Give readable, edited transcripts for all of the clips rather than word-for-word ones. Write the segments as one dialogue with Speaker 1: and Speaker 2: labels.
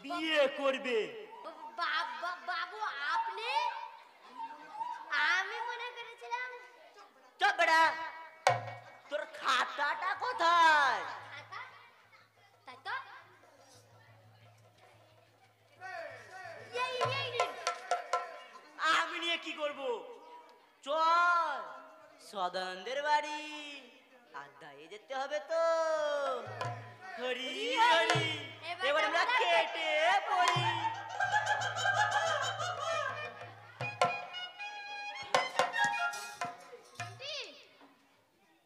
Speaker 1: বিয়ে করবে।
Speaker 2: বাবু আপনি? আমি মনে করেছিলাম।
Speaker 1: চুপ বেটা, তোর খাতাটা কোথায়?
Speaker 2: খাতা? তাই তো।
Speaker 1: আমি নিয়ে কি করব? চল সদানন্দের বাড়ি, আড্ডায় যেতে হবে তো। হরি হরি, এবার আমরা কেটে পড়ি।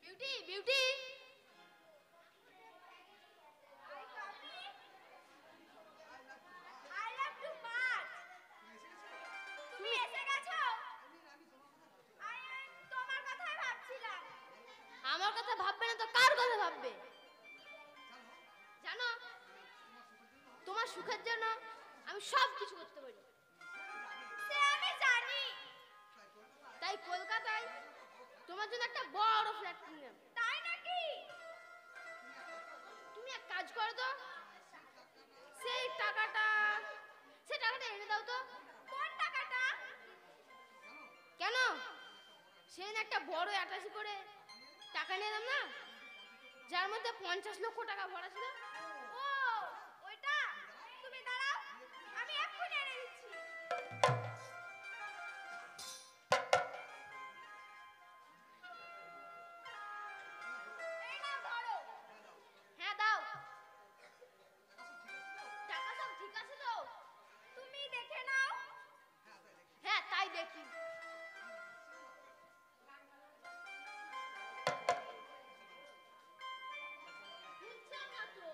Speaker 2: বিউটি বিউটি, তুমি এসে গেছো? তোমার কথাই ভাবছিলাম। আমার কথা ভাববে না তো কার কথা ভাববে? জানো, তোমার সুখের জন্য আমি সব কিছু করতে পারি। সে আমি জানি। তাই কলকাতায় তোমার জন্য একটা বড় ফ্ল্যাট কিনলাম। তাই নাকি? তুমি এক কাজ করো তো, সেই টাকাটা এনে দাও তো। কোন টাকাটা? কেন, সেদিন একটা বড় অ্যাটাচি করে টাকা নিয়ে এলাম না, যার মধ্যে 50 লক্ষ টাকা ভরা ছিল। ও ওইটা? তুমি দাঁড়াও, আমি এক্ষুনি এনে দিচ্ছি। এই নাও ধরো। হ্যাঁ দাও। টাকা সব ঠিক আছে তো? তুমি দেখে নাও। হ্যাঁ তাই দেখি। বুঝছো না তো?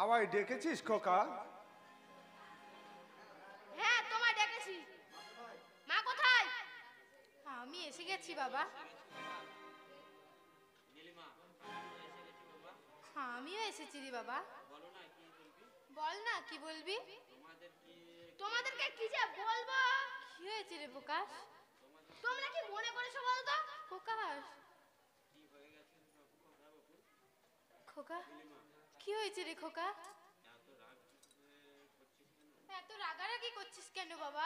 Speaker 3: আমায় ডেকেছিস খোকা?
Speaker 2: হ্যাঁ তোমায় ডেকেছি। মা কোথায়? আমি এসে গেছি বাবা। আমিও এসেছি রে বাবা। বল না কি বলবি? তোমাদেরকে কি যে বলবো। কি হয়েছে রে প্রকাশ? তোমরা কি মনে করেছো বলতো? প্রকাশ, খোকা কি হয়েছে রে খোকা? এত রাগারাগি করছিস কেন বাবা?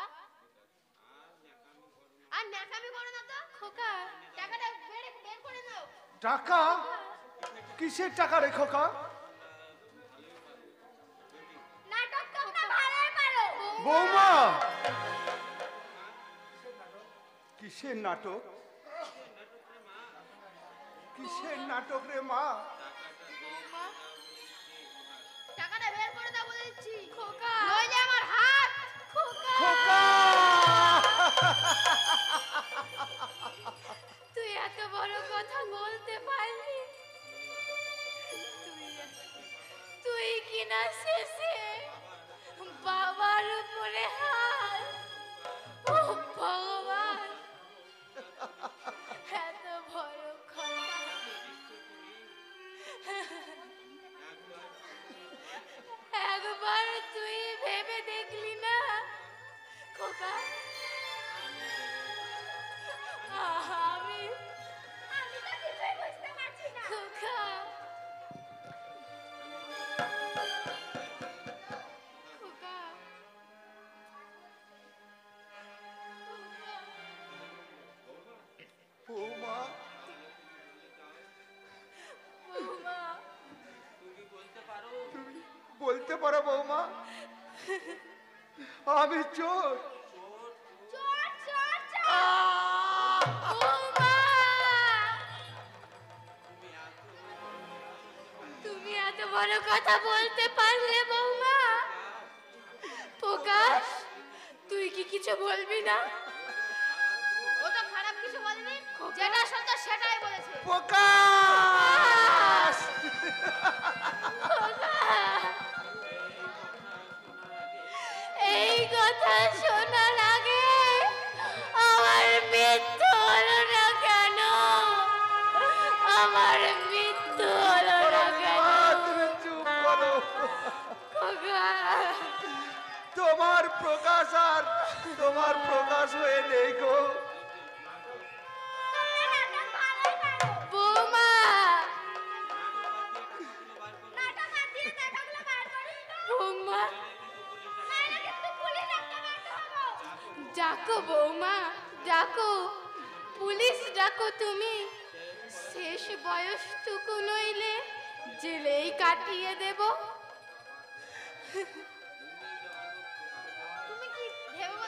Speaker 2: আর ন্যাকামি করো না তো। খোকা টাকাটা বের করে নাও।
Speaker 3: টাকা? কিসের টাকা রে খোকা?
Speaker 2: নাটক তোমরা ভালোই পারো।
Speaker 3: বৌমা, কিসের নাটক? কিসের নাটক রে মা?
Speaker 2: টাকাটা বের করে দাও বলে দিচ্ছি। খোকা নইলে আমার হাত। খোকা
Speaker 3: খোকা!
Speaker 2: তুই এত বড় কথা বলতে পারলি? তুই কিনা শেষে বাবার উপরে হাত। ও ভগবান, এত বড় কথা একবার তুই ভেবে দেখলি না খোকা? আমি তো কিছুই বুঝতে পারছি না খোকা। খোকা
Speaker 3: বৌমা,
Speaker 2: বৌমা,
Speaker 3: তুমি বলতে পারো বৌমা? আমি চোর।
Speaker 2: চোর চোর চোর। বৌমা, তুমি এত বড় কথা বলতে পারলে বৌমা? প্রকাশ, তুই কি কিছু বলবি না? ও তো খারাপ কিছু বলেনি, যেটা সত্য সেটাই বলেছে।
Speaker 3: প্রকাশ!
Speaker 2: এই কথা শোনার আগে আমার মৃত্যু হলো না কেন? আমার মৃত্যু হলো না কেন?
Speaker 3: তুমি চুপ করো।
Speaker 2: খোকা,
Speaker 3: তোমার প্রকাশ আর তোমার প্রকাশ হয়ে নেই গো।
Speaker 2: বৌমা, বৌমা, ডাকো বৌমা, ডাকো, পুলিশ ডাকো তুমি। শেষ বয়সটুকু নইলে জেলেই কাটিয়ে দেব। তুমি কি ভেবে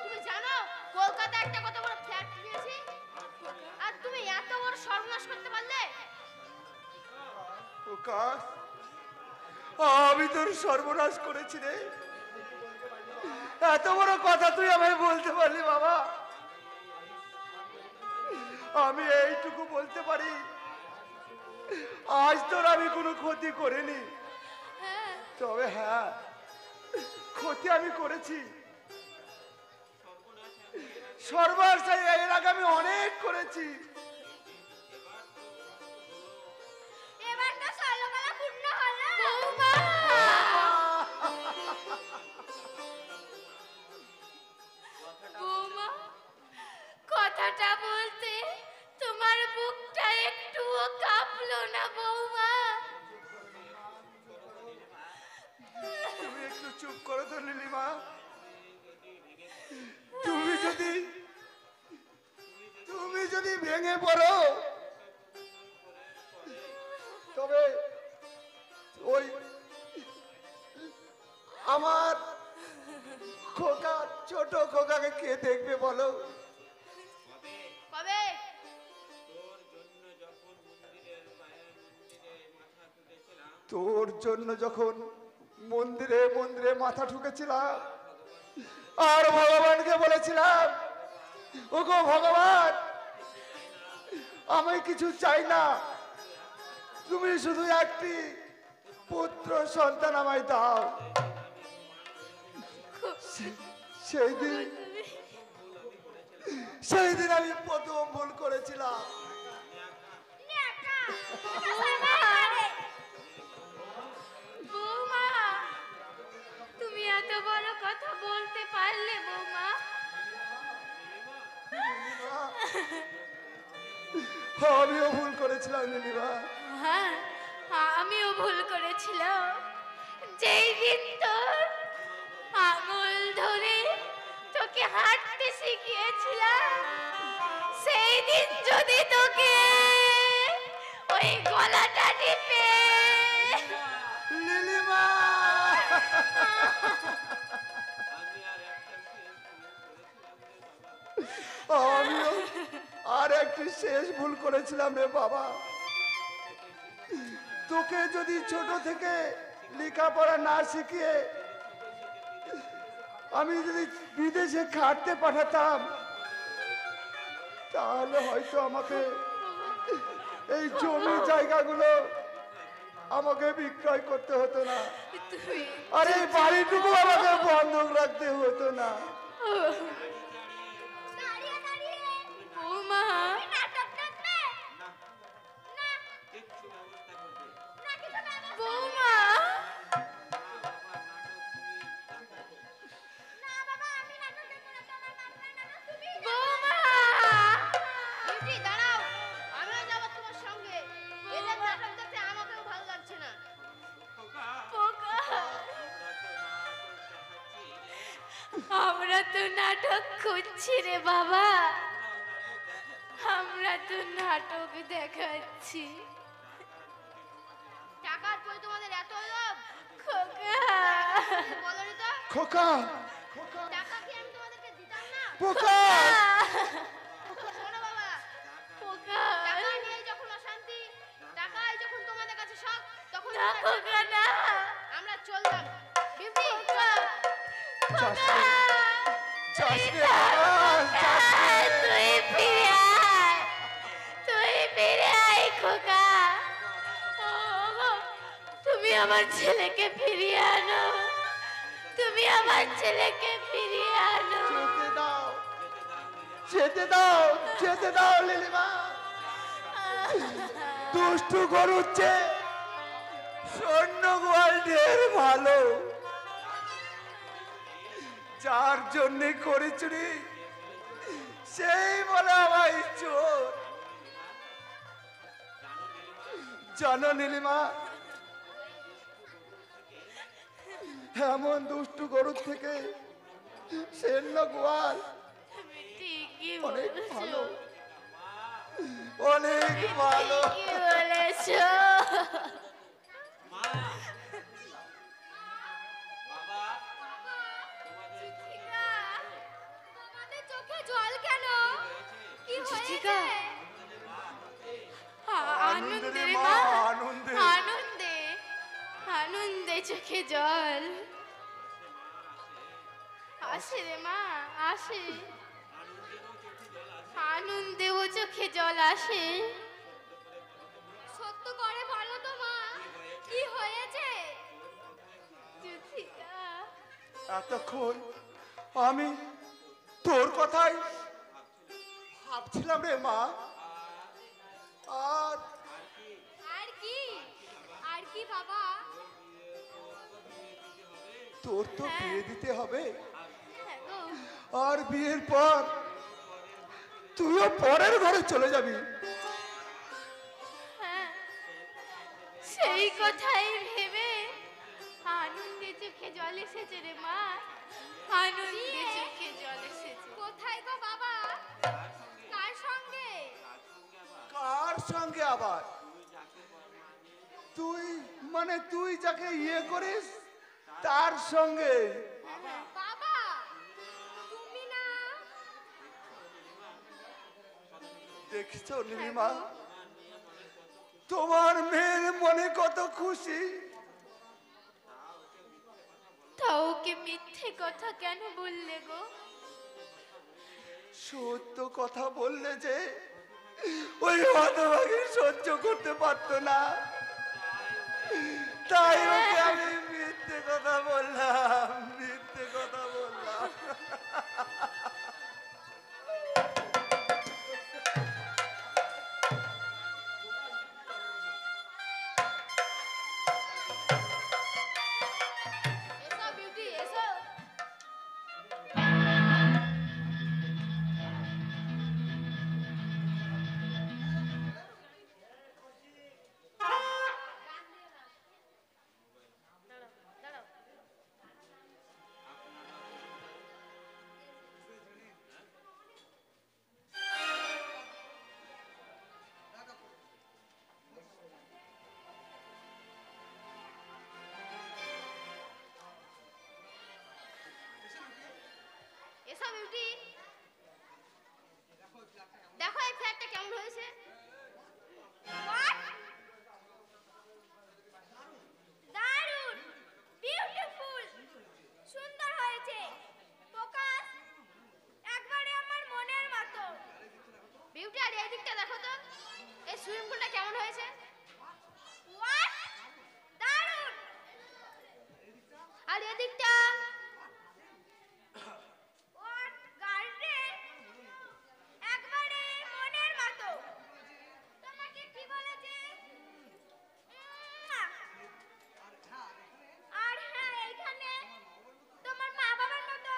Speaker 2: তুমি জানো কলকাতায় একটা কত বড় ফ্ল্যাট নিয়েছি, আর তুমি এত বড় সর্বনাশ করতে পারলে?
Speaker 3: প্রকাশ, আমি তোর সর্বনাশ করেছি রে। এত বড় কথা তুই আমায় বলতে পারলি বাবা? আমি এইটুকু বলতে পারি, আজ তোর আমি কোনো ক্ষতি করিনি।
Speaker 2: হ্যাঁ,
Speaker 3: তবে হ্যাঁ, ক্ষতি আমি করেছি। সর্বনাশ এর আগে আমি অনেক করেছি।
Speaker 2: এবার তো ষোলবেলা পূর্ণ হলো। বৌমা, বৌমা, কথাটা বলতে তোমার বুকটা একটুও কাঁপলো না বৌমা?
Speaker 3: তুমি একটু চুপ করো তো নীলিমা। তুমি যদি ভেঙে পড়ো, তবে ওই আমার খোকা, ছোট খোকাকে কে দেখবে বলো?
Speaker 2: কবে?
Speaker 3: তোর জন্য যখন মন্দিরে মন্দিরে মাথা ঠুকেছিলাম আর ভগবানকে বলেছিলাম, ওগো ভগবান, আমি কিছু চাই না, তুমি শুধু একটি পুত্র সন্তান আমায় দাও। সেই দিন আমি প্রথম ভুল করেছিলাম।
Speaker 2: বৌমা, তুমি এত বড় কথা বলতে পারলে বৌমা?
Speaker 3: আমিও ভুল করেছিলাম নীলিমা।
Speaker 2: হ্যাঁ, আমিও ভুল করেছিলাম। যেই দিন তোর আঙুল ধরে তোকে হাঁটতে শিখিয়েছিলাম, সেই দিন যদি তোকে ওই গলাটা টিপে
Speaker 3: নীলিমা, আমিও আর একটি শেষ ভুল করেছিলাম রে বাবা। তোকে যদি ছোট থেকে লেখাপড়া না শিখিয়ে আমি যদি বিদেশে খাটতে পাঠাতাম, তাহলে হয়তো আমাকে এই জমি জায়গাগুলো আমাকে বিক্রয় করতে হতো না, আর এই বাড়িটুকু আমাকে বন্ধক রাখতে হতো না।
Speaker 2: বৌমা, বৌমা, বৌমা, দিদি দাঁড়াও, আমিও যাবো তোমার সঙ্গে। এদের নাটক দেখতে আমাকেও ভালো লাগছে না। পোকা, আমরা তো নাটক খুঁজছি রে বাবা, আমরা তো নাটক দেখাচ্ছি। টাকার পরে তোমাদের এত লোভ? খোকা, বলনি তো
Speaker 3: খোকা,
Speaker 2: টাকা কি আমি তোমাদেরকে দিতাম না?
Speaker 3: পোকা,
Speaker 2: শোনো বাবা, পোকা, টাকা নিয়ে যখন অশান্তি, টাকাই যখন তোমাদের কাছে সব, তখন না খোকা না, আমরা চললাম। বিপি খোকা, তুই ফিরে আয়, তুই ফিরে আয় খোকা। তুমি আমার ছেলেকে ফিরিয়ে আনো, তুমি আমার ছেলেকে ফিরিয়ে আনো।
Speaker 3: যেতে দাও, যেতে দাও, যেতে দাও নীলিমা। দুষ্টু গরুর চেয়ে স্বর্ণ গোয়াল ঢের ভালো। যার জন্যে করে চুরি সেই বলে আমায় চোর। জানো নীলিমা, এমন দুষ্টু গরুর থেকে স্বর্ণ গোয়াল
Speaker 2: ঠিকই
Speaker 3: অনেক
Speaker 2: বলেছো,
Speaker 3: ভালো, অনেক ভালো।
Speaker 2: ঠিকই বলেছো। তোমাদের চোখে জল কেন? কি হয়েছে? আনন্দে রে মা,
Speaker 3: আনন্দে।
Speaker 2: আনন্দে, আনন্দে চোখে জল আসে রে মা, আসে। আনন্দেও চোখে জল আসে। সত্য করে বলো তো মা, কি হয়েছে? যুথিকা,
Speaker 3: এতক্ষণ আমি তোর কথাই ভাবছিলাম রে মা। আর
Speaker 2: আর কি, আর কি বাবা?
Speaker 3: তোর তো বিয়ে দিতে হবে,
Speaker 2: হ্যাঁ গো,
Speaker 3: আর বিয়ের পর তুইও পরের ঘরে চলে যাবি।
Speaker 2: হ্যাঁ, সেই কথাই ভেবে আনন্দে চোখে জল এসেছে রে মা, আনন্দে চোখে জল এসেছে। কোথায় গো বাবা? কার সঙ্গে?
Speaker 3: কার সঙ্গে আবার? তুই মানে তুই যাকে ইয়ে করিস তার সঙ্গে।
Speaker 2: বাবা, তুমি না?
Speaker 3: দেখছো নীলিমা, তোমার মেয়ের মনে কত খুশি।
Speaker 2: তা ওকে মিথ্যে কথা কেন বললে গো?
Speaker 3: সত্য কথা বললে যে ওই হতভাগী সহ্য করতে পারতো না, তাই ওকে আমি মিথ্যে কথা বললাম, মিথ্যে কথা বললাম।
Speaker 2: এসো বিউটি এসো। দাঁড়াও। এসো বিউটি, দেখো এই ফ্ল্যাটটা কেমন হয়েছে। দারুণ, বিউটিফুল, সুন্দর হয়েছে। ফোকাস একবারে আমার মনের মতো। বিউটি আর এই দিকটা দেখো তো, এই সুইমিং পুলটা কেমন হয়েছে। হোয়াট, দারুণ। আর এদিকটা হোয়াট, গার্ডেন একবারে মনের মতো। তোমাকে কি বলেছে। আর হ্যাঁ, এইখানে তোমার মা বাবার মতো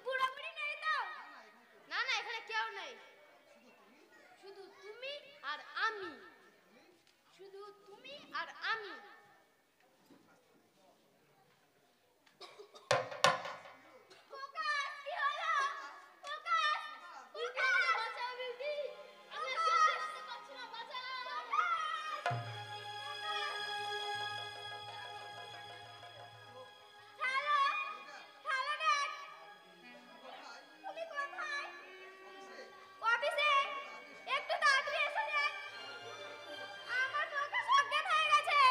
Speaker 2: পুরোপুরি নেই তো। না না, এখানে কেউ নেই, শুধু তুমি আর আমি, শুধু তুমি আর আমি। ফোকাস, কি হলো। ফোকাস, ফোকাস, বাঁচাও বিউটি, আমি সহ্য করতে পারছি না, বাঁচাও। হ্যালো, হ্যালো ড্যাড, তুমি কোথায়। অফিসে, একটু তাড়াতাড়ি এসো ড্যাড, আমার ফোকাস অজ্ঞান হয়ে গেছে।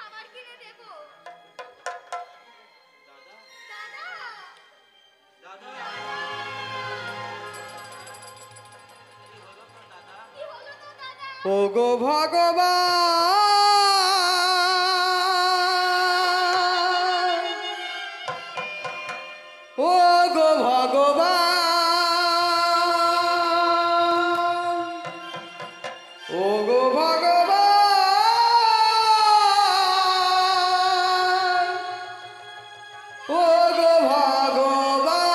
Speaker 2: খাবার কিনে দেব। দাদা
Speaker 1: দাদা
Speaker 2: কি হলো তো দাদা?
Speaker 3: ওগো ভগবান, ওগো ভগবান, ওগো ভগবান, ওগো ভগবান,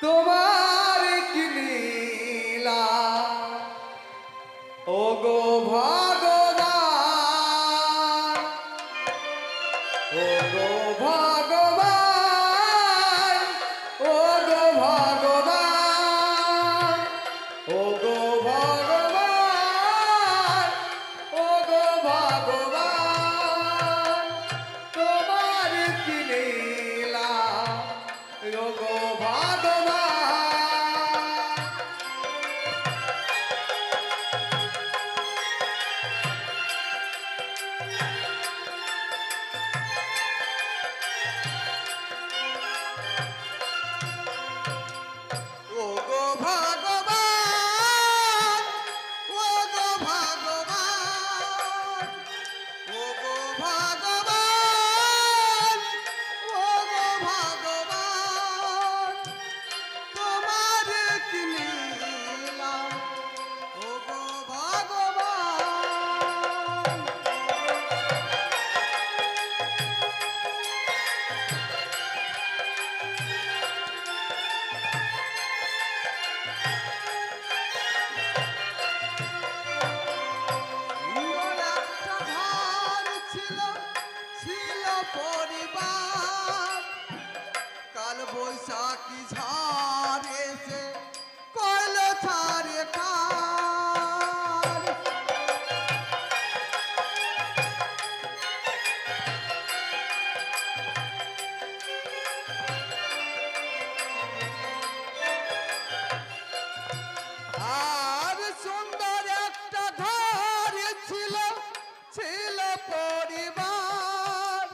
Speaker 3: তোমার কি লীলা, ওগো ভগবান, ওগো ভগবান, ওগো ভগবান, ওগো ভগবান, ওগো ভগবান, তোমার কি লীলা, ওগো ভগবান। ওগো ভগবান, ওগো ভগবান, ওগো ভগবান, ওগো ভগবান, তোমার কি লীলা, ওগো ভগবান। সুন্দর একটা ঘর ছিল, ছিল পরিবার, কাল বৈশাখী ঝড় এসে কইল ছাড়ে কার। আর সুন্দর একটা ঘর ছিল, ছিল পরিবার,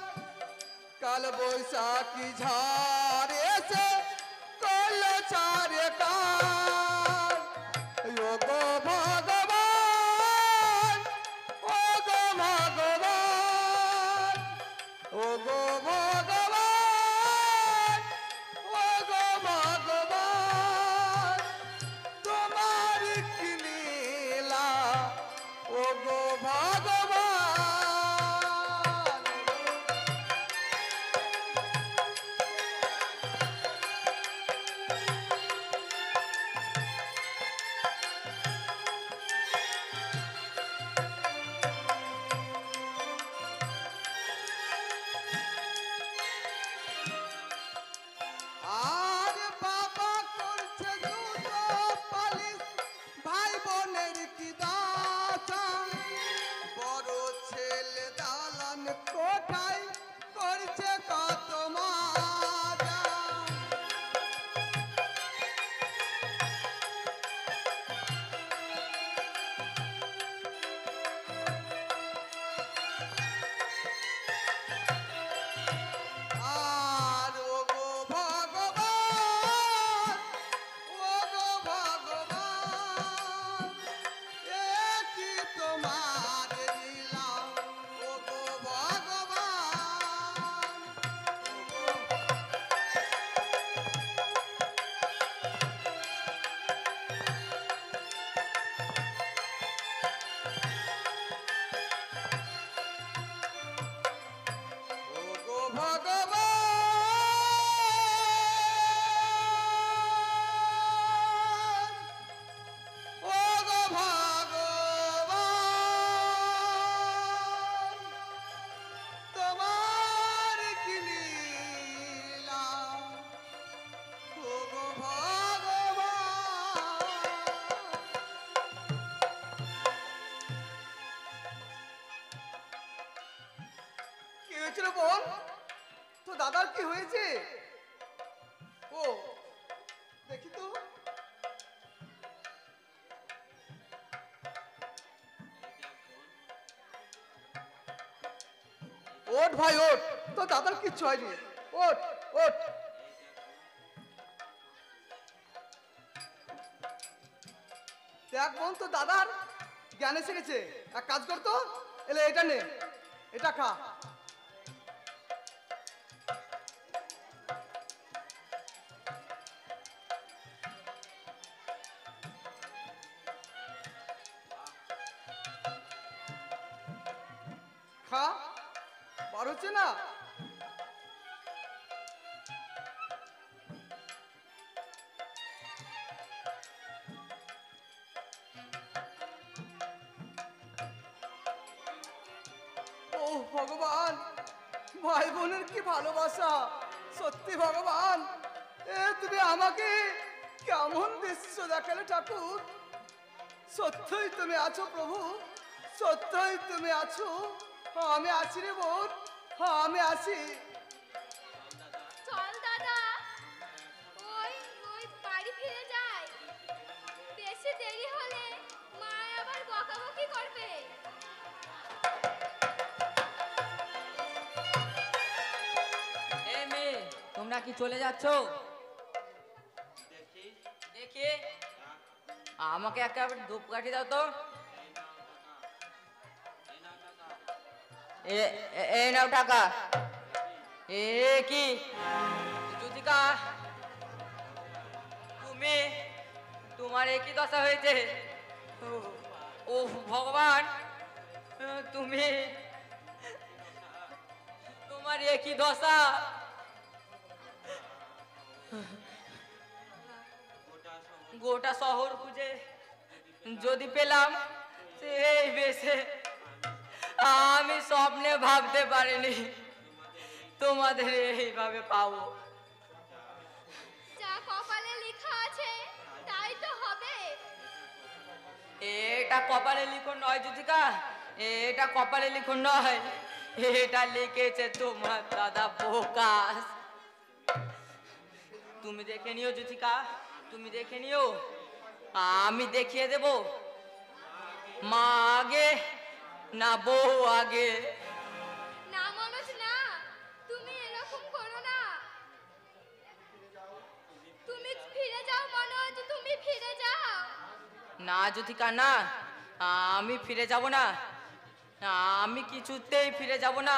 Speaker 3: কাল বৈশাখী ঝড় এসে কল ছাড়ে কার। ওগো ভগবান, ওগো ভগবান, ওগো ভগবান, ওগো ভগবান, তোমার কি লীলা, ওগো ভগবান। আর বাবা করছে জুতো পালিশ, ভাই বোনের কি দাতা, বড় ছেলে দালান কোঠায় করছে কত মাজা। আর ওগো ভগবান, ওগো ভগবান, এ কি তোমার লীলা, ওগো ভগবান, ওগো। ওগো ভগবান, ওগো ভগবান, তোমার কি লীলা, ওগো ভগবান। কি হয়েছিল বল, তো দাদার কি হয়েছে? ও দেখি তো। ওঠ ভাই ওঠ, তো দাদার কিচ্ছু হয়নি, ওঠ ওঠ। দেখ বোন, তো দাদার জ্ঞান এসে গেছে, এক কাজ করতো, এলে এটা নে, এটা খা। খা, বার হচ্ছে না? ও ভগবান, ভাই বোনের কি ভালোবাসা, সত্যি ভগবান, তুমি আমাকে কেমন দৃশ্য দেখালে ঠাকুর। সত্যই তুমি আছো প্রভু, সত্যই তুমি আছো। আমি আছি রে বোন, আমি আছি।
Speaker 2: চল দাদা, ওই ওই বাড়ি ফিরে যাই, বেশি দেরি হলে মা আবার বকাবকি করবে।
Speaker 4: এই মেয়ে, তোমরা কি চলে যাচ্ছ?
Speaker 1: দেখি
Speaker 4: দেখি আমাকে একটা ধূপকাঠি দাও তো। এই নাও টাকা। এ কি জ্যোতিকা, তুমি, তোমার একই দশা হয়েছে? ও ভগবান, তুমি, তোমার একই দশা। গোটা শহর খুঁজে যদি পেলাম, সেই বেশে আমি স্বপ্নে ভাবতে পারিনি তোমাদের এইভাবে পাবো।
Speaker 2: যা কপালে লেখা আছে তাই তো হবে।
Speaker 4: এটা কপালে লিখন নয় জ্যোতিকা, এটা কপালে লিখন নয়, এটা লিখেছে তোমার দাদা প্রকাশ। তুমি দেখে নিও জ্যোতিকা, তুমি দেখে নিও, আমি দেখিয়ে দেব মা আগে না বউ আগে।
Speaker 2: না মনোজ না, তুমি এরকম করো না, তুমি ফিরে যাও মনোজ, তুমি ফিরে যাও।
Speaker 4: না জ্যোতিকা না, আমি ফিরে যাব না, আমি কিছুতেই ফিরে যাব না।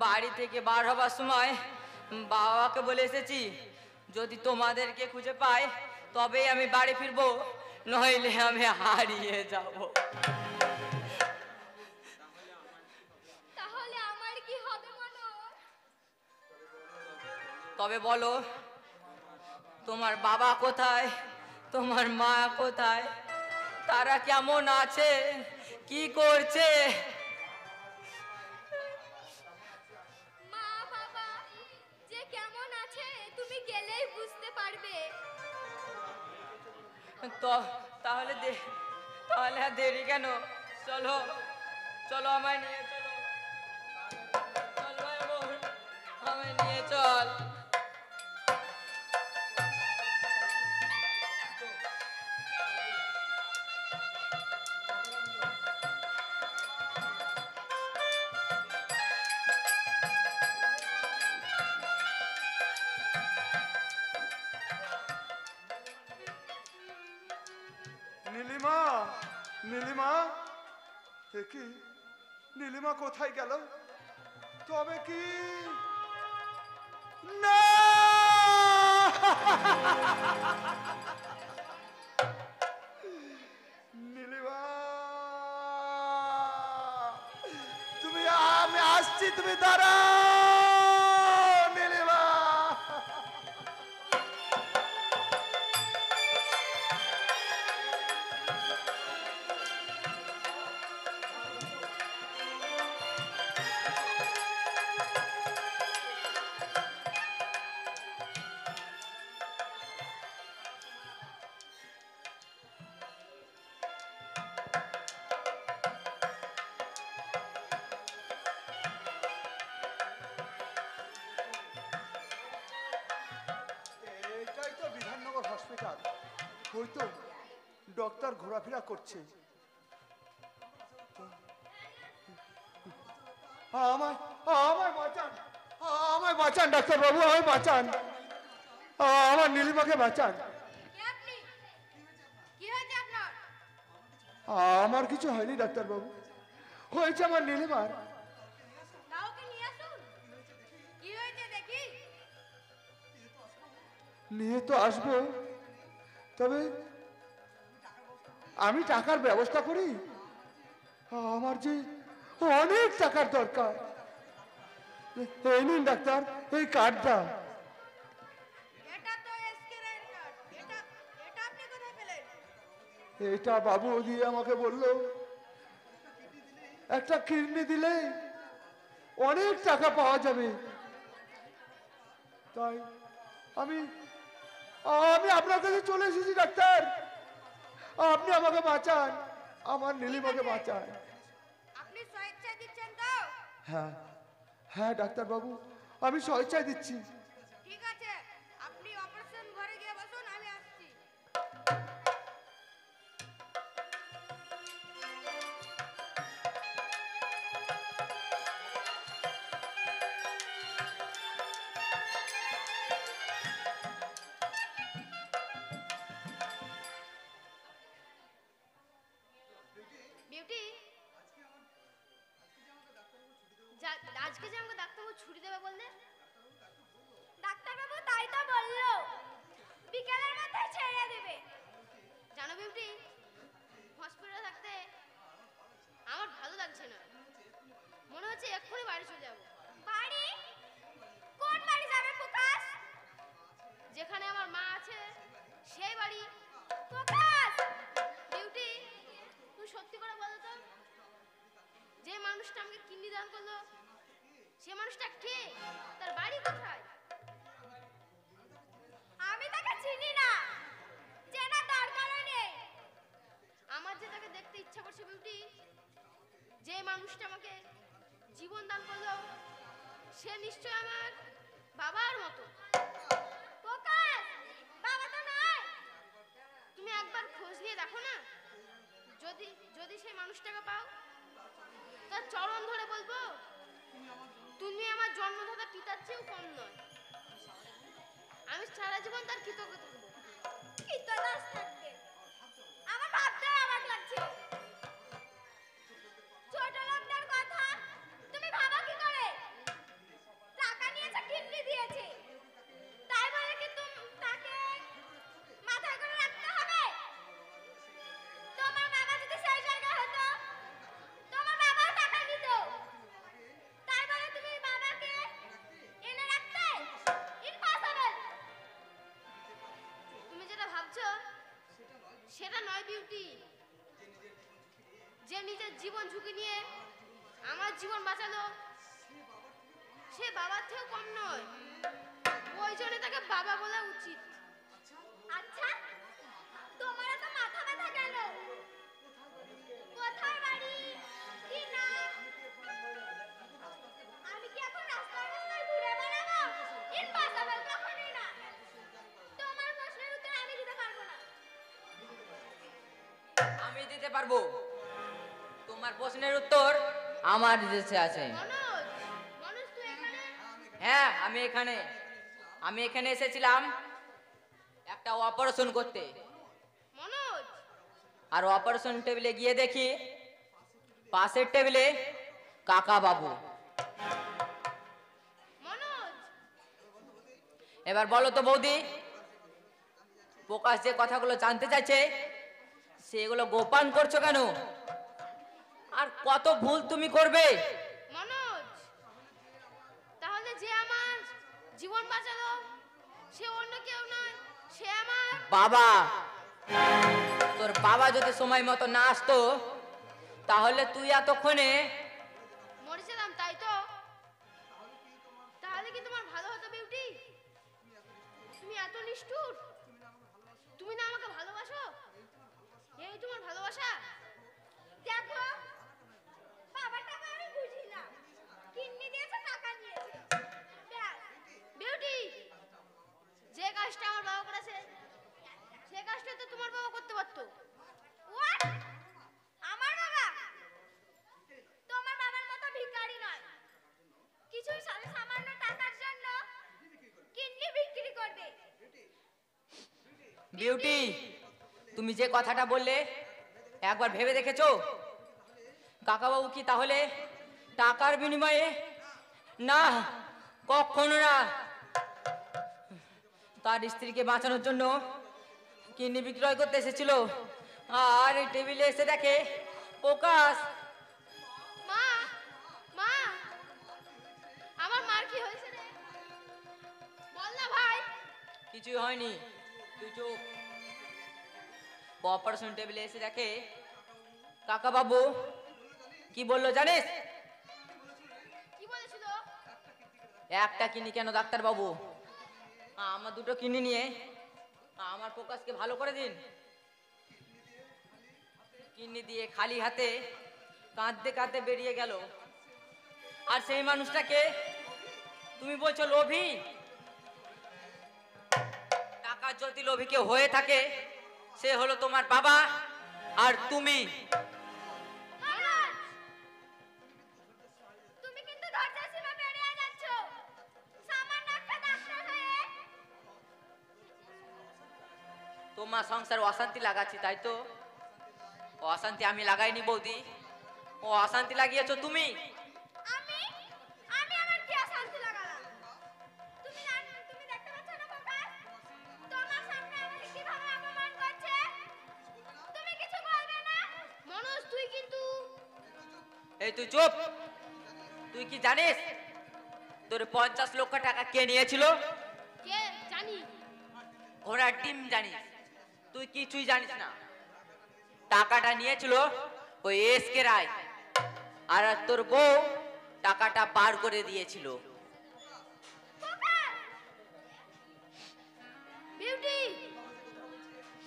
Speaker 4: বাড়ি থেকে বার হবার সময় বাবাকে বলে এসেছি, যদি তোমাদেরকে খুঁজে পাই তবেই আমি বাড়ি ফিরবো, নইলে আমি হারিয়ে যাব।
Speaker 2: তাহলে আমার কি হবে মনোজ?
Speaker 4: তবে বলো, তোমার বাবা কোথায়, তোমার মা কোথায়, তারা কেমন আছে, কি করছে?
Speaker 2: মা বাবা যে কেমন আছে তুমি গেলেই বুঝতে পারবে।
Speaker 4: তাহলে তাহলে আর দেরি কেন? চলো চলো, আমায় নিয়ে চলো, চল ভাই বোন, আমায় নিয়ে চল।
Speaker 3: নীলিমা, নীলিমা, কি নীলিমা কোথায় গেল? তবে কি না, নীলিমা, তুমি, আমি আসছি, তুমি দাঁড়াও নীলিমা। এটাই তো বিধাননগর হসপিটাল, হয়তো ডক্টর ঘোরাফেরা করছে। আমায় আমায় বাঁচান, আমায় বাঁচান ডাক্তারবাবু, আমায় বাঁচান, আমার নীলিমাকে বাঁচান।
Speaker 2: কে আপনি? কি হয়েছে আপনার?
Speaker 3: আমার কিছু হয়নি ডাক্তারবাবু, হয়েছে আমার নীলিমার।
Speaker 2: কাউকে নিয়ে আসুন। কি হয়েছে দেখি?
Speaker 3: নিয়ে তো আসবো, তবে আমি টাকার ব্যবস্থা করি। আমার যে অনেক টাকার দরকার। এই নিন ডাক্তার, এই কার্ডটা।
Speaker 2: এটা তো এসকের কার্ড। এটা এটা আপনি কোথায় পেলেন?
Speaker 3: এটা বাবু দিয়ে আমাকে বলল, একটা কিডনি দিলে অনেক টাকা পাওয়া যাবে। তাই আমি আমি আপনার কাছে চলে এসেছি ডাক্তার, আপনি আমাকে বাঁচান, আমার নীলিমাকে বাঁচান।
Speaker 2: আপনি স্বেচ্ছায় দিচ্ছেন তো?
Speaker 3: হ্যাঁ হ্যাঁ ডাক্তারবাবু, আমি স্বেচ্ছায় দিচ্ছি।
Speaker 2: ঠিক আছে, আপনি অপারেশন ঘরে গিয়ে বসুন, আমি আসছি। বিউটি, আজকে যে আমাকে ডাক্তারবাবু ছুটি দেবে বললে? ডাক্তারবাবু তাই তো বললো, বিকেলের মধ্যে ছেড়ে দেবে। জানো বিউটি, হসপিটালে থাকতে আমার ভালো লাগছে না, মনে হচ্ছে এক্ষুনি বাড়ি চলে যাবো। বাড়ি? কোন বাড়ি যাবে প্রকাশ? যেখানে আমার মা আছে সেই বাড়ি। প্রকাশ! বিউটি, তুই সত্যি করে বলো তো, যে মানুষটা আমাকে কিডনি দান করলো সে মানুষটা কে? তার বাড়ি কোথায়? আমি তাকে চিনি না, চেনার দরকারও নেই। আমার যে তাকে দেখতে ইচ্ছা করছে বিউটি, যে মানুষটা আমাকে জীবন দান করলো সে নিশ্চয় আমার বাবার মতো। প্রকাশ, বাবা তো নয়। তুমি একবার খোঁজ নিয়ে দেখো না, যদি যদি সেই মানুষটাকে পাও তার চরণ ধরে বলবো, তুমি আমার জন্মদাতা পিতার চেয়েও কম নয়। আমি সারা জীবন তার কৃতজ্ঞ থাকবো। কৃতদাস থাকবে? আমার ভাবতে অবাক লাগছে। ছোট লোকদের কথা তুমি ভাবা কি করে? টাকা নিয়েছে, কিডনি দিয়েছে, তাই বলে কি তুমি তাকে মাথায় করে রাখতে হবে? তোমার বাবা যদি সেই জায়গায় হতো, তোমার বাবাও টাকা দিত, তাই বলে তুমি বাবাকে এনে রাখতে? ইম্পসিবল। তুমি যেটা ভাবছো সেটা নয় বিউটি। যে নিজের জীবন ঝুঁকি নিয়ে আমার জীবন বাঁচালো সে বাবার থেকেও কম নয়, ওই জন্য তাকে বাবা বলা উচিত। আচ্ছা, তোমার তো মাথা ব্যথা কেন? কোথায় বাড়ি, কি নাম? আমি কি এখন রাস্তায় রাস্তায় ঘুরে বেড়াবো? ইম্পসিবল, কখনোই না। তোমার প্রশ্নের উত্তর আমি দিতে পারবো না।
Speaker 4: আমি দিতে পারবো, তোমার প্রশ্নের উত্তর আমার দেশে আছে।
Speaker 2: মনোজ, মনোজ তুই এখানে?
Speaker 4: হ্যাঁ, আমি এখানে এসেছিলাম একটা অপারেশন করতে।
Speaker 2: মনোজ,
Speaker 4: আর অপারেশন টেবিলে গিয়ে দেখি পাশের টেবিলে কাকা বাবু।
Speaker 2: মনোজ,
Speaker 4: এবার বলো তো বৌদি, প্রকাশ যে কথাগুলো জানতে চাইছে সেগুলো গোপন করছো কেন? আর কত ভুল তুমি করবে?
Speaker 2: মনোজ, তাহলে যে আমার জীবন বাঁচালো সে অন্য কেউ নয়, সে আমার
Speaker 4: বাবা। তোর বাবা যদি সময় মতো না আসতো তাহলে তুই এতক্ষণে
Speaker 2: মরেছিলাম, তাই তো? তাহলে কি তোমার ভালো হতো বিউটি? তুমি এত নিষ্ঠুর? তুমি না আমাকে ভালোবাসো? এই তোমার ভালোবাসা? দেখো, বাবার টাকা আমি বুঝি না, কিডনি দিয়েছে, টাকা নিয়েছে, ব্যাস। বিউটি, যে কাজটা আমার বাবা করেছে সে কাজটা তো তোমার বাবা করতে পারতো। What? আমার বাবা? তোমার বাবার মতো ভিখারি নয়।
Speaker 4: বিউটি, তুমি যে কথাটা বললে একবার ভেবে দেখেছো কাকাবাবু কি তাহলে টাকার বিনিময়ে? না, কখনো না। তার স্ত্রীকে বাঁচানোর জন্য কিডনি বিক্রয় করতে এসেছিল, আর এই টেবিলে এসে দেখে প্রকাশ।
Speaker 2: মা, মা, আমার মার কি হয়েছে রে? বল না ভাই।
Speaker 4: কিছুই হয়নি, তুই চুপ। অপারেশন টেবিলে এসে দেখে কাকাবাবু কি বললো জানিস?
Speaker 2: কি বলেছিল?
Speaker 4: একটা কিডনি কেন ডাক্তার বাবু, আমার দুটো কিডনি নিয়ে আমার প্রকাশকে ভালো করে দিন। কিডনি দিয়ে খালি হাতে কাঁদতে কাঁদতে বেরিয়ে গেল। আর সেই মানুষটাকে তুমি বলছো লোভী? টাকার যদি লোভী কেউ হয়ে থাকে সে হলো তোমার বাবা আর তুমি।
Speaker 2: মনোজ, তুমি কিন্তু দরজার সীমা পেরিয়ে যাচ্ছ। সামান্য একটা ডাক্তার হয়ে
Speaker 4: তোমার সংসারে অশান্তি লাগাচ্ছি, তাই তো? অশান্তি আমি লাগাইনি বৌদি, ও অশান্তি লাগিয়েছো তুমি।
Speaker 2: আমি আমি আমার কি অশান্তি লাগালাম? তুমি তুমি দেখতে পাচ্ছ না প্রকাশ তোমার সামনে আমাকে কিভাবে অপমান করছে? তুমি কিছু বলবে না? মনোজ, তুই কিন্তু
Speaker 4: এই তুই চুপ। তুই কি জানিস তোর 50 লক্ষ টাকা কে নিয়েছিল?
Speaker 2: কে জানি?
Speaker 4: ঘোড়ার ডিম জানিস? তুই কিছুই জানিস না। টাকাটা নিয়েছিল ওই এসকে রায়, আর তোর বউ টাকাটা বার করে দিয়েছিল।
Speaker 2: বিউটি,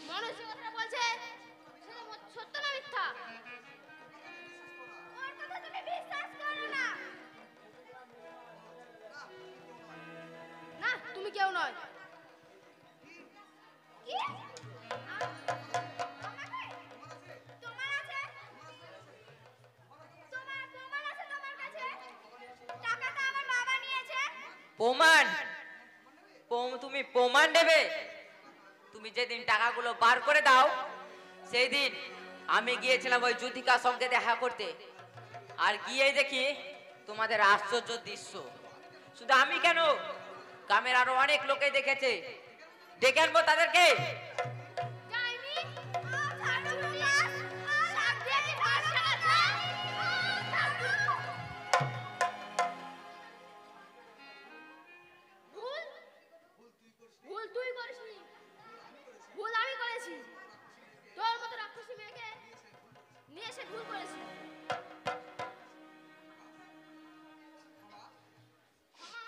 Speaker 2: মনোজ যে কথা বলছে সেটা সত্য না মিথ্যা? ওর কথা তুমি বিশ্বাস করো না। না, তুমি কেউ নয়। কি? আমাকে? তোমার আছে? তোমার প্রমাণ আছে তোমার কাছে? টাকাটা আমার বাবা নিয়েছে।
Speaker 4: প্রমাণ? তুমি প্রমাণ দেবে? তুমি যেদিন টাকাগুলো বার করে দাও সেই দিন আমি গিয়েছিলাম ওই জ্যোতিকার সঙ্গে দেখা করতে, আর গিয়ে দেখি তোমাদের আশ্চর্য দৃশ্য। শুধু আমি কেন, গ্রামের আরো অনেক লোকে দেখেছে। ডেকে আনবো তাদেরকে।
Speaker 2: যাইনি। ছাড়ো প্রকাশ। সাপ দিয়ে কি মাছ লাগাচ্ছে? ভুল ভুল তুই করিসনি, ভুল আমি করেছি। তোর মতো রাক্ষসী মেয়েকে নিয়ে এসে ভুল করেছি। ক্ষমা?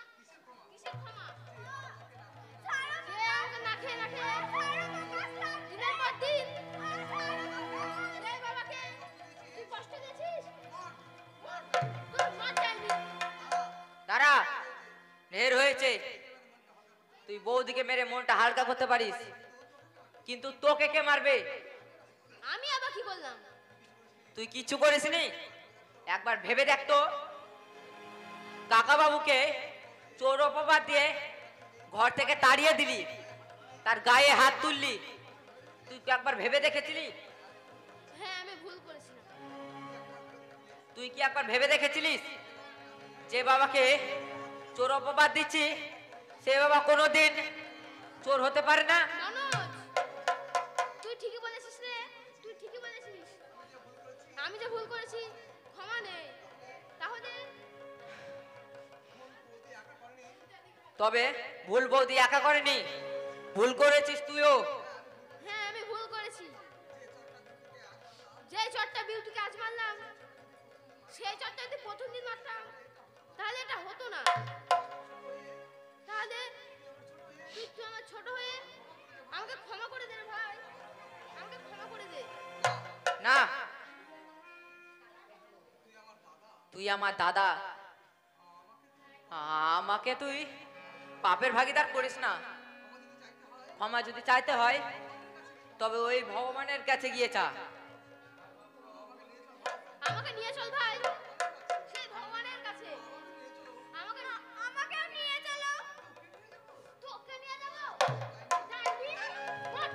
Speaker 2: কিসের ক্ষমা? সে আমাকে না খেয়ে না খেয়ে দিনের পর দিন এই বাবাকে তুই কষ্ট দিয়েছিস। তোর মা চাইনি।
Speaker 4: দাঁড়া, ঢের হয়েছে। তুই বৌদিকে মেরে মনটা হালকা করতে পারিস, কিন্তু তোকে কে মারবে?
Speaker 2: আমি আবার কি করলাম?
Speaker 4: তুই কিচ্ছু করিসনি। একবার ভেবে দেখ তো, কাকা বাবুকে চোর অপবাদ দিয়ে ঘর থেকে তাড়িয়ে দিলি, তার গায়ে হাত তুললি। তুই কি একবার ভেবে দেখেছিলি?
Speaker 2: হ্যাঁ, আমি ভুল করেছিলাম।
Speaker 4: তুই কি একবার ভেবে দেখেছিলিস যে বাবাকে চোর অপবাদ দিচ্ছি সে বাবা কোনোদিন চোর হতে পারে না?
Speaker 2: মনোজ, তুই ঠিকই বলেছিস রে, তুই ঠিকই বলেছিস। আমি যে ভুল করেছি ক্ষমা নেই। তাহলে
Speaker 4: তবে ভুল বৌদি একা করেনি, ভুল করেছিস তুইও।
Speaker 2: হ্যাঁ, আমি ভুল করেছি। যে চটটা বিউটিকে আজ মারলাম সেই চটটা যদি প্রথম দিন মারতাম তাহলে এটা হতো না। তাহলে তুই আমার ছোট হয়ে আমাকে ক্ষমা করে দে রে ভাই, আমাকে ক্ষমা করে দে।
Speaker 4: না, তুই আমার দাদা, আমাকে তুই পাপের ভাগীদার করিস না। ক্ষমা যদি চাইতে হয় তবে ওই ভগবানের কাছে গিয়ে চা।
Speaker 2: আমাকে নিয়ে চল ভাই সেই ভগবানের কাছে। আমাকে আমাকে নিয়ে চলো। তোকে নিয়ে যাবো? যাইবি? মত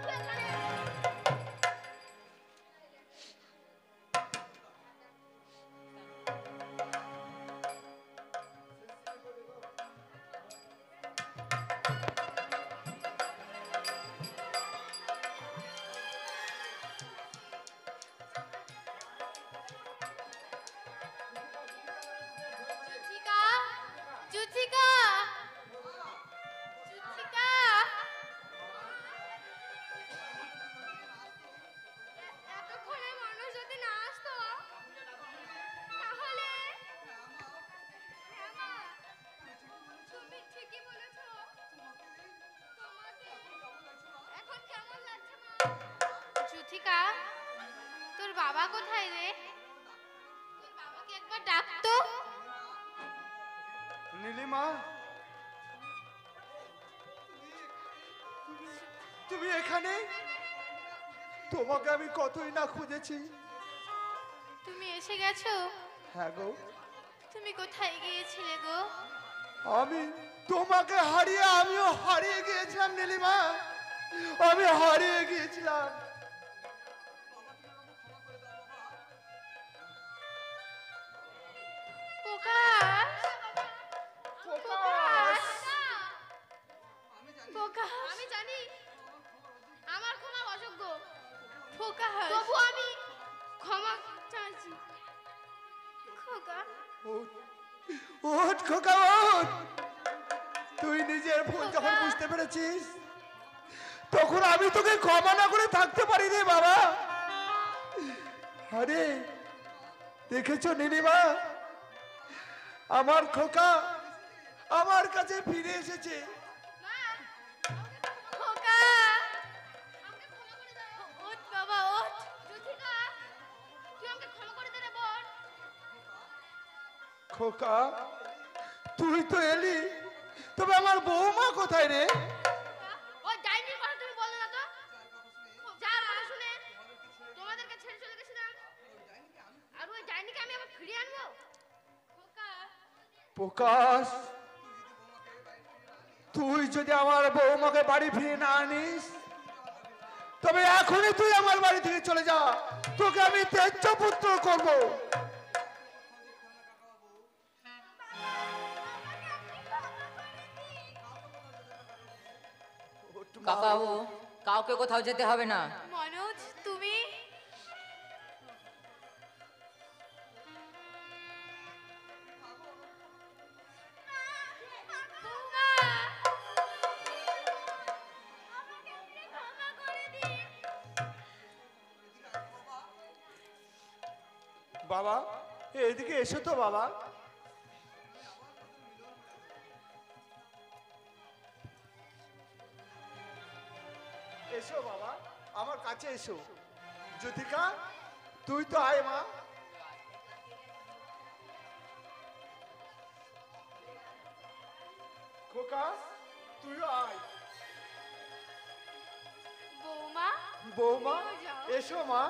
Speaker 2: তোর বাবা কোথায় রে? তোর বাবাকে একবার ডাকতো।
Speaker 3: নীলিমা, তুমি এখানে? তোমাকে আমি কতই না খুঁজেছি।
Speaker 2: তুমি এসে গেছো?
Speaker 3: হ্যাঁ গো,
Speaker 2: তুমি কোথায় গিয়েছিলে গো?
Speaker 3: আমি তোমাকে হারিয়ে আমিও হারিয়ে গিয়েছিলাম নীলিমা, আমি হারিয়ে গিয়েছিলাম।
Speaker 2: প্রকাশ, প্রকাশ, প্রকাশ, আমি জানি আমার ক্ষমা অযোগ্য প্রকাশ, তবু আমি ক্ষমা চাইছি। খোকা,
Speaker 3: ওঠ, ওঠ খোকা ওঠ। তুই নিজের ভুল যখন বুঝতে পেরেছিস তখন আমি তোকে ক্ষমা না করে থাকতে পারি রে বাবা। আরে দেখেছো নীলিমা, আমার খোকা আমার কাছে ফিরে এসেছে।
Speaker 2: খোকা, আমাকে ক্ষমা করে দাও। ওঠ বাবা ওঠ। জ্যোতিকা, তুই আমাকে ক্ষমা করে দে রে বোন।
Speaker 3: খোকা তুই তো এলি, তবে আমার বৌমা কোথায় রে?
Speaker 2: ওই ডাইনির কথা তুমি বলো না তো। যার কথা শুনে তোমাদেরকে ছেড়ে চলে গেছিলাম, আর ওই ডাইনিকে আমি আবার ফিরিয়ে আনবো? খোকা,
Speaker 3: প্রকাশ, তুই যদি আমার বৌমাকে বাড়ি ফিরে না আনিস তবে এখনই তুই আমার বাড়ি থেকে চলে যা, তোকে আমি ত্যায্য পুত্র করব।
Speaker 4: কাকাবাবু, কাউকে কোথাও যেতে হবে না।
Speaker 2: মনোজ তুমি? বৌমা, আমাকে আপনি ক্ষমা করে দিন।
Speaker 3: বাবা এদিকে এসো তো বাবা। এসো বাবা, আমার কাছে এসো। জ্যোতিকা তুই তো আয় মা। খোকা তুইও আয়।
Speaker 2: বৌমা,
Speaker 3: বৌমা
Speaker 2: তুমিও যাও।
Speaker 3: এসো মা।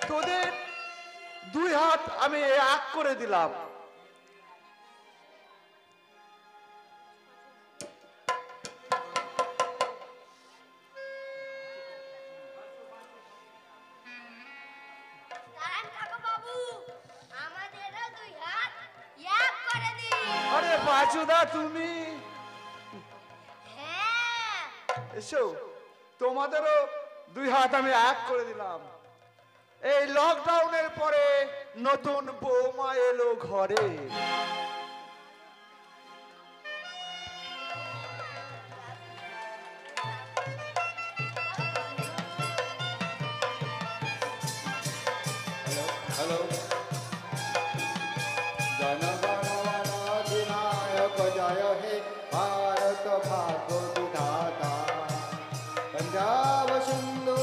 Speaker 3: তোদের দুই হাত আমি এক করে দিলাম।
Speaker 2: দাঁড়ান কাকা বাবু, আমাদেরও দুই হাত এক করে দিন।
Speaker 3: আরে বাচুদা তুমি
Speaker 2: হ্যাঁ,
Speaker 3: এসো, তোমাদেরও দুই হাত আমি এক করে দিলাম। এই লকডাউনের পরে নতুন বৌমা এলো ঘরে।
Speaker 5: হ্যালো, জনগণ অধিনায়ক জয় হে ভারত ভাগ্য বিধাতা, পঞ্জাব সিন্ধু